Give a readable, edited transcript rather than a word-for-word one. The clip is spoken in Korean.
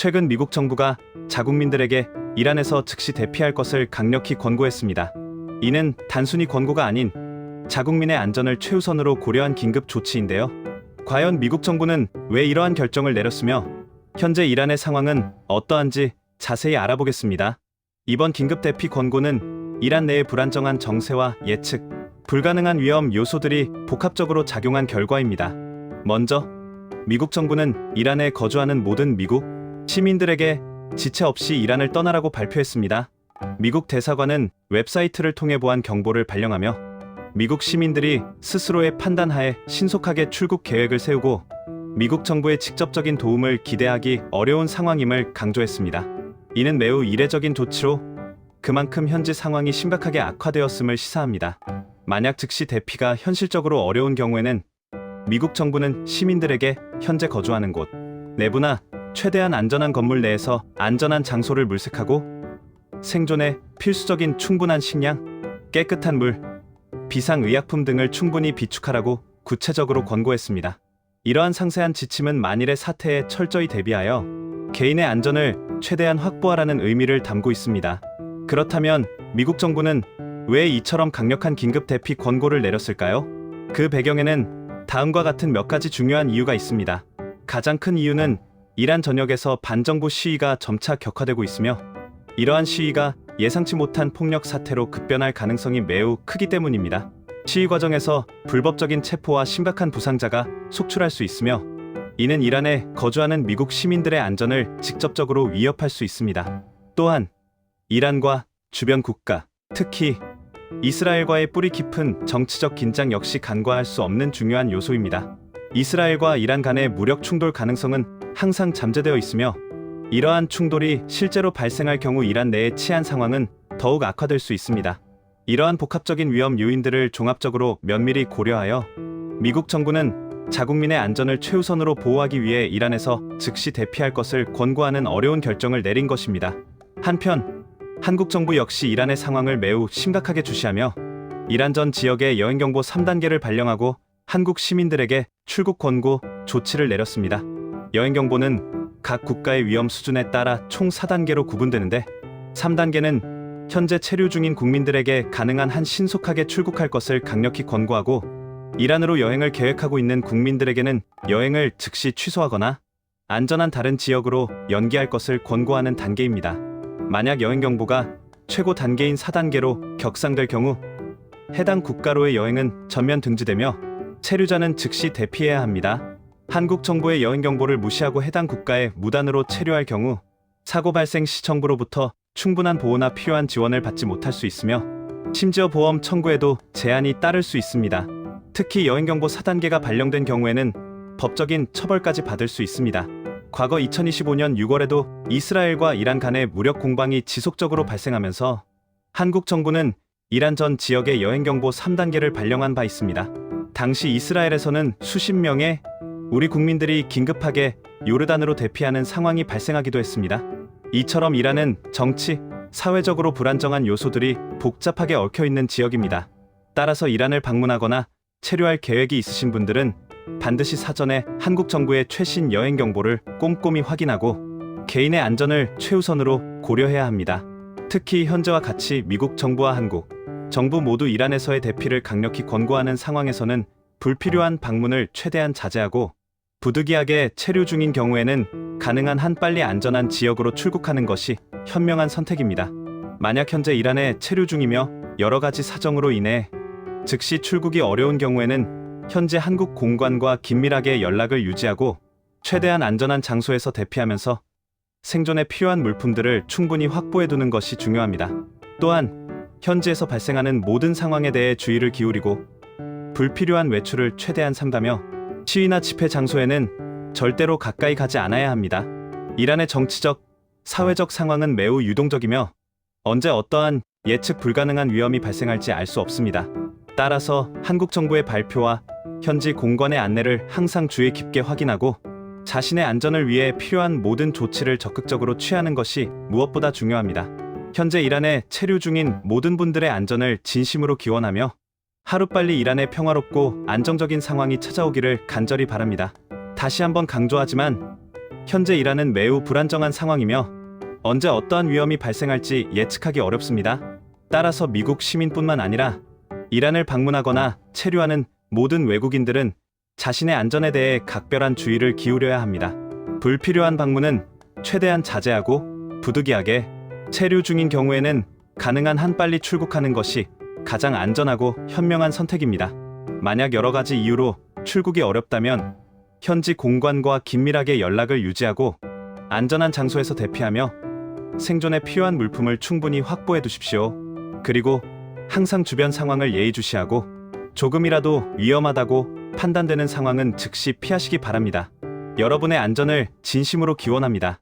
최근 미국 정부가 자국민들에게 이란에서 즉시 대피할 것을 강력히 권고했습니다. 이는 단순히 권고가 아닌 자국민의 안전을 최우선으로 고려한 긴급 조치인데요. 과연 미국 정부는 왜 이러한 결정을 내렸으며 현재 이란의 상황은 어떠한지 자세히 알아보겠습니다. 이번 긴급 대피 권고는 이란 내의 불안정한 정세와 예측 불가능한 위험 요소들이 복합적으로 작용한 결과입니다. 먼저 미국 정부는 이란에 거주하는 모든 미국 시민들에게 지체 없이 이란을 떠나라고 발표했습니다. 미국 대사관은 웹사이트를 통해 보안 경보를 발령하며 미국 시민들이 스스로의 판단하에 신속하게 출국 계획을 세우고 미국 정부의 직접적인 도움을 기대하기 어려운 상황임을 강조했습니다. 이는 매우 이례적인 조치로 그만큼 현지 상황이 심각하게 악화되었음을 시사합니다. 만약 즉시 대피가 현실적으로 어려운 경우에는 미국 정부는 시민들에게 현재 거주하는 곳 내부나 최대한 안전한 건물 내에서 안전한 장소를 물색하고 생존에 필수적인 충분한 식량, 깨끗한 물, 비상의약품 등을 충분히 비축하라고 구체적으로 권고했습니다. 이러한 상세한 지침은 만일의 사태에 철저히 대비하여 개인의 안전을 최대한 확보하라는 의미를 담고 있습니다. 그렇다면 미국 정부는 왜 이처럼 강력한 긴급 대피 권고를 내렸을까요? 그 배경에는 다음과 같은 몇 가지 중요한 이유가 있습니다. 가장 큰 이유는 이란 전역에서 반정부 시위가 점차 격화되고 있으며 이러한 시위가 예상치 못한 폭력 사태로 급변할 가능성이 매우 크기 때문입니다. 시위 과정에서 불법적인 체포와 심각한 부상자가 속출할 수 있으며 이는 이란에 거주하는 미국 시민들의 안전을 직접적으로 위협할 수 있습니다. 또한 이란과 주변 국가, 특히 이스라엘과의 뿌리 깊은 정치적 긴장 역시 간과할 수 없는 중요한 요소입니다. 이스라엘과 이란 간의 무력 충돌 가능성은 항상 잠재되어 있으며 이러한 충돌이 실제로 발생할 경우 이란 내의 치안 상황은 더욱 악화될 수 있습니다. 이러한 복합적인 위험 요인들을 종합적으로 면밀히 고려하여 미국 정부는 자국민의 안전을 최우선으로 보호하기 위해 이란에서 즉시 대피할 것을 권고하는 어려운 결정을 내린 것입니다. 한편 한국 정부 역시 이란의 상황을 매우 심각하게 주시하며 이란 전 지역의 여행경보 3단계를 발령하고 한국 시민들에게 출국 권고 조치를 내렸습니다. 여행경보는 각 국가의 위험 수준에 따라 총 4단계로 구분되는데 3단계는 현재 체류 중인 국민들에게 가능한 한 신속하게 출국할 것을 강력히 권고하고 이란으로 여행을 계획하고 있는 국민들에게는 여행을 즉시 취소하거나 안전한 다른 지역으로 연기할 것을 권고하는 단계입니다. 만약 여행경보가 최고 단계인 4단계로 격상될 경우 해당 국가로의 여행은 전면 등지되며 체류자는 즉시 대피해야 합니다. 한국 정부의 여행경보를 무시하고 해당 국가에 무단으로 체류할 경우 사고 발생 시 정부로부터 충분한 보호나 필요한 지원을 받지 못할 수 있으며 심지어 보험 청구에도 제한이 따를 수 있습니다. 특히 여행경보 4단계가 발령된 경우에는 법적인 처벌까지 받을 수 있습니다. 과거 2025년 6월에도 이스라엘과 이란 간의 무력 공방이 지속적으로 발생하면서 한국 정부는 이란 전 지역의 여행경보 3단계를 발령한 바 있습니다. 당시 이스라엘에서는 수십 명의 우리 국민들이 긴급하게 요르단으로 대피하는 상황이 발생하기도 했습니다. 이처럼 이란은 정치, 사회적으로 불안정한 요소들이 복잡하게 얽혀있는 지역입니다. 따라서 이란을 방문하거나 체류할 계획이 있으신 분들은 반드시 사전에 한국 정부의 최신 여행 경보를 꼼꼼히 확인하고 개인의 안전을 최우선으로 고려해야 합니다. 특히 현재와 같이 미국 정부와 한국 정부 모두 이란에서의 대피를 강력히 권고하는 상황에서는 불필요한 방문을 최대한 자제하고 부득이하게 체류 중인 경우에는 가능한 한 빨리 안전한 지역으로 출국하는 것이 현명한 선택입니다. 만약 현재 이란에 체류 중이며 여러 가지 사정으로 인해 즉시 출국이 어려운 경우에는 현재 한국 공관과 긴밀하게 연락을 유지하고 최대한 안전한 장소에서 대피하면서 생존에 필요한 물품들을 충분히 확보해두는 것이 중요합니다. 또한 현지에서 발생하는 모든 상황에 대해 주의를 기울이고 불필요한 외출을 최대한 삼가며 시위나 집회 장소에는 절대로 가까이 가지 않아야 합니다. 이란의 정치적, 사회적 상황은 매우 유동적이며 언제 어떠한 예측 불가능한 위험이 발생할지 알 수 없습니다. 따라서 한국 정부의 발표와 현지 공관의 안내를 항상 주의 깊게 확인하고 자신의 안전을 위해 필요한 모든 조치를 적극적으로 취하는 것이 무엇보다 중요합니다. 현재 이란에 체류 중인 모든 분들의 안전을 진심으로 기원하며 하루빨리 이란의 평화롭고 안정적인 상황이 찾아오기를 간절히 바랍니다. 다시 한번 강조하지만 현재 이란은 매우 불안정한 상황이며 언제 어떠한 위험이 발생할지 예측하기 어렵습니다. 따라서 미국 시민뿐만 아니라 이란을 방문하거나 체류하는 모든 외국인들은 자신의 안전에 대해 각별한 주의를 기울여야 합니다. 불필요한 방문은 최대한 자제하고 부득이하게 체류 중인 경우에는 가능한 한 빨리 출국하는 것이 가장 안전하고 현명한 선택입니다. 만약 여러 가지 이유로 출국이 어렵다면 현지 공관과 긴밀하게 연락을 유지하고 안전한 장소에서 대피하며 생존에 필요한 물품을 충분히 확보해 두십시오. 그리고 항상 주변 상황을 예의주시하고 조금이라도 위험하다고 판단되는 상황은 즉시 피하시기 바랍니다. 여러분의 안전을 진심으로 기원합니다.